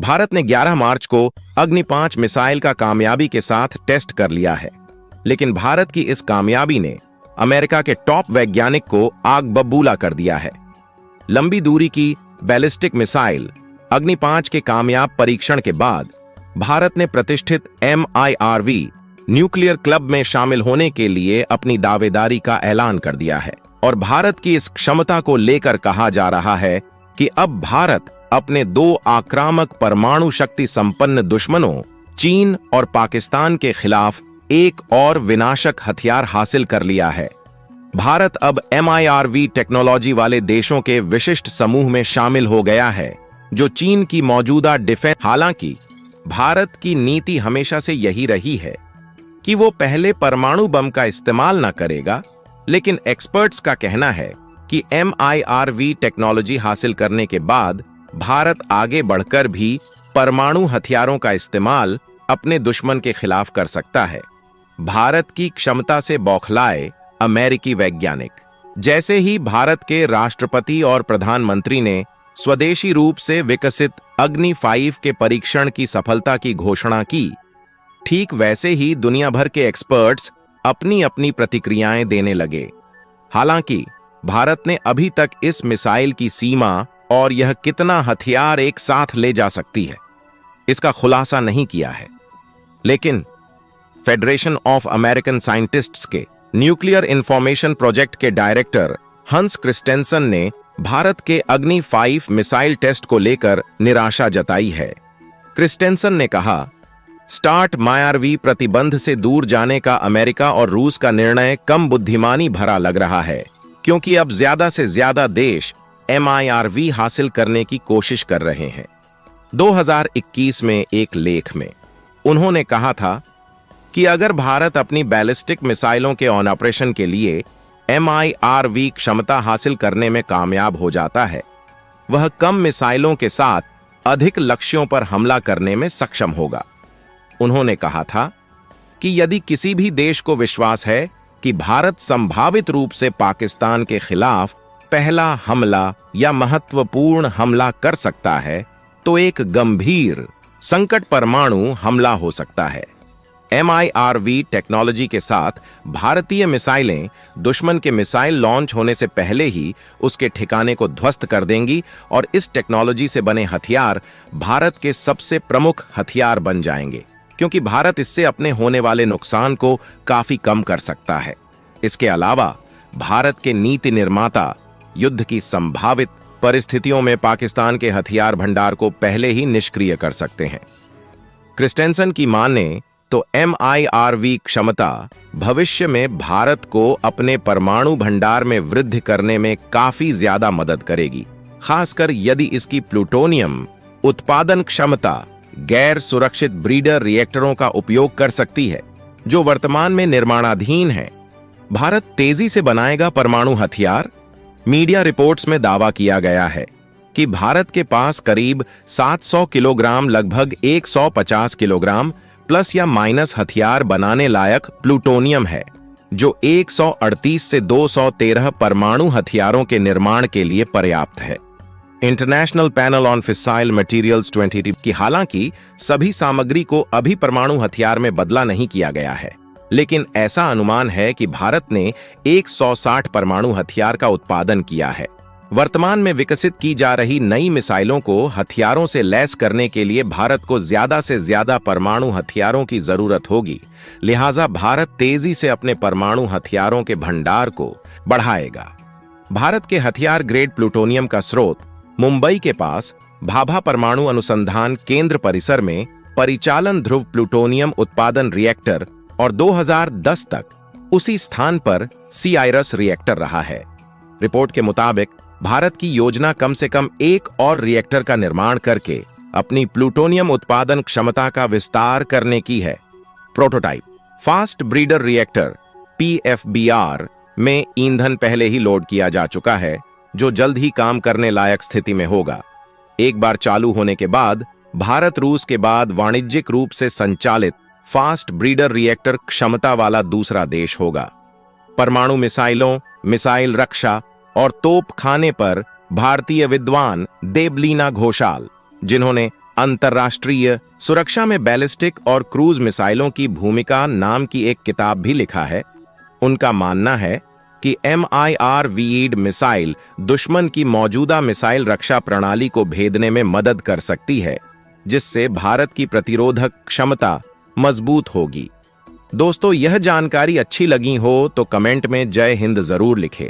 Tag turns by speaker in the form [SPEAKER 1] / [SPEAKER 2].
[SPEAKER 1] भारत ने 11 मार्च को अग्नि 5 मिसाइल का कामयाबी के साथ टेस्ट कर लिया है, लेकिन भारत की इस कामयाबी ने अमेरिका के टॉप वैज्ञानिक को आग बबूला कर दिया है। लंबी दूरी की बैलिस्टिक मिसाइल अग्नि 5 के कामयाब परीक्षण के बाद भारत ने प्रतिष्ठित MIRV न्यूक्लियर क्लब में शामिल होने के लिए अपनी दावेदारी का ऐलान कर दिया है और भारत की इस क्षमता को लेकर कहा जा रहा है कि अब भारत अपने 2 आक्रामक परमाणु शक्ति संपन्न दुश्मनों चीन और पाकिस्तान के खिलाफ एक और विनाशक हथियार हासिल कर लिया है। भारत अब MIRV टेक्नोलॉजी वाले देशों के विशिष्ट समूह में शामिल हो गया है जो चीन की मौजूदा डिफेंस। हालांकि भारत की नीति हमेशा से यही रही है कि वो पहले परमाणु बम का इस्तेमाल न करेगा, लेकिन एक्सपर्ट्स का कहना है कि MIRV टेक्नोलॉजी हासिल करने के बाद भारत आगे बढ़कर भी परमाणु हथियारों का इस्तेमाल अपने दुश्मन के खिलाफ कर सकता है। भारत की क्षमता से बौखलाए अमेरिकी वैज्ञानिक। जैसे ही भारत के राष्ट्रपति और प्रधानमंत्री ने स्वदेशी रूप से विकसित अग्नि 5 के परीक्षण की सफलता की घोषणा की, ठीक वैसे ही दुनिया भर के एक्सपर्ट्स अपनी अपनी प्रतिक्रियाएं देने लगे। हालांकि भारत ने अभी तक इस मिसाइल की सीमा और यह कितना हथियार एक साथ ले जा सकती है इसका खुलासा नहीं किया है, लेकिन फेडरेशन ऑफ अमेरिकन साइंटिस्ट्स के न्यूक्लियर इंफॉर्मेशन प्रोजेक्ट के डायरेक्टर हंस क्रिस्टेंसन ने भारत के अग्नि 5 मिसाइल टेस्ट को लेकर निराशा जताई है। क्रिस्टेंसन ने कहा, स्टार्ट MIRV प्रतिबंध से दूर जाने का अमेरिका और रूस का निर्णय कम बुद्धिमानी भरा लग रहा है, क्योंकि अब ज्यादा से ज्यादा देश MIRV हासिल करने की कोशिश कर रहे हैं। 2021 में एक लेख में उन्होंने कहा था कि अगर भारत अपनी बैलिस्टिक मिसाइलों के ऑन ऑपरेशन के लिए MIRV क्षमता हासिल करने में कामयाब हो जाता है, वह कम मिसाइलों के साथ अधिक लक्ष्यों पर हमला करने में सक्षम होगा। उन्होंने कहा था कि यदि किसी भी देश को विश्वास है कि भारत संभावित रूप से पाकिस्तान के खिलाफ पहला हमला या महत्वपूर्ण हमला कर सकता है, तो एक गंभीर संकट परमाणु हमला हो सकता है। MIRV टेक्नोलॉजी के साथ भारतीय मिसाइलें दुश्मन के मिसाइल लॉन्च होने से पहले ही उसके ठिकाने को ध्वस्त कर देंगी और इस टेक्नोलॉजी से बने हथियार भारत के सबसे प्रमुख हथियार बन जाएंगे, क्योंकि भारत इससे अपने होने वाले नुकसान को काफी कम कर सकता है। इसके अलावा भारत के नीति निर्माता युद्ध की संभावित परिस्थितियों में पाकिस्तान के हथियार भंडार को पहले ही निष्क्रिय कर सकते हैं। क्रिस्टेंसन की माने तो MIRV क्षमता भविष्य में भारत को अपने परमाणु भंडार में वृद्धि करने में काफी ज्यादा मदद करेगी, खासकर यदि इसकी प्लूटोनियम उत्पादन क्षमता गैर सुरक्षित ब्रीडर रिएक्टरों का उपयोग कर सकती है, जो वर्तमान में निर्माणाधीन है। भारत तेजी से बनाएगा परमाणु हथियार। मीडिया रिपोर्ट्स में दावा किया गया है कि भारत के पास करीब 700 किलोग्राम लगभग 150 किलोग्राम प्लस या माइनस हथियार बनाने लायक प्लूटोनियम है, जो 138 से 213 परमाणु हथियारों के निर्माण के लिए पर्याप्त है। International panel on fissile materials 20 की हालांकि सभी सामग्री को अभी परमाणु हथियार में बदला नहीं किया गया है, लेकिन ऐसा अनुमान है कि भारत ने 160 परमाणु हथियार का उत्पादन किया है। वर्तमान में विकसित की जा रही नई मिसाइलों को हथियारों से लैस करने के लिए भारत को ज्यादा से ज्यादा परमाणु हथियारों की जरूरत होगी, लिहाजा भारत तेजी से अपने परमाणु हथियारों के भंडार को बढ़ाएगा। भारत के हथियार ग्रेड प्लूटोनियम का स्रोत मुंबई के पास भाभा परमाणु अनुसंधान केंद्र परिसर में परिचालन ध्रुव प्लूटोनियम उत्पादन रिएक्टर और 2010 तक उसी स्थान पर CIRUS रिएक्टर रहा है। रिपोर्ट के मुताबिक भारत की योजना कम से कम एक और रिएक्टर का निर्माण करके अपनी प्लूटोनियम उत्पादन क्षमता का विस्तार करने की है। Prototype fast breeder reactor PFBR में ईंधन पहले ही लोड किया जा चुका है, जो जल्द ही काम करने लायक स्थिति में होगा। एक बार चालू होने के बाद भारत रूस के बाद वाणिज्यिक रूप से संचालित फास्ट ब्रीडर रिएक्टर क्षमता वाला दूसरा देश होगा। परमाणु मिसाइलों, मिसाइल रक्षा और तोप खाने पर भारतीय विद्वान देबलीना घोषाल, जिन्होंने अंतर्राष्ट्रीय सुरक्षा में बैलिस्टिक और क्रूज मिसाइलों की भूमिका नाम की एक किताब भी लिखा है। उनका मानना है कि MIRV मिसाइल दुश्मन की मौजूदा मिसाइल रक्षा प्रणाली को भेदने में मदद कर सकती है, जिससे भारत की प्रतिरोधक क्षमता मजबूत होगी। दोस्तों, यह जानकारी अच्छी लगी हो तो कमेंट में जय हिंद जरूर लिखें।